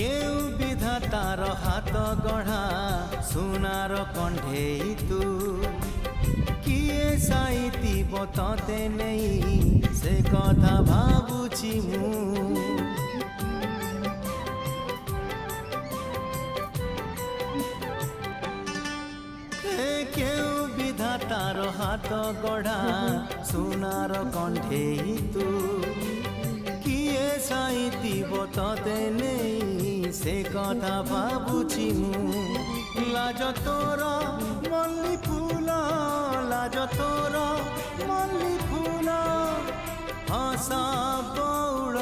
केउ विधातार हाथ गढ़ा सुनार कंढेई तू किए साइती बतते नहीं से कथा भाबुची मु केउ विधातार हाथ गढ़ा सुनार कंढेई तू किए साइती बतते नहीं से कथा भाबुची मु लाज तोर मल्ली फूल लाज तोर मल्ली फूल हसा बौड़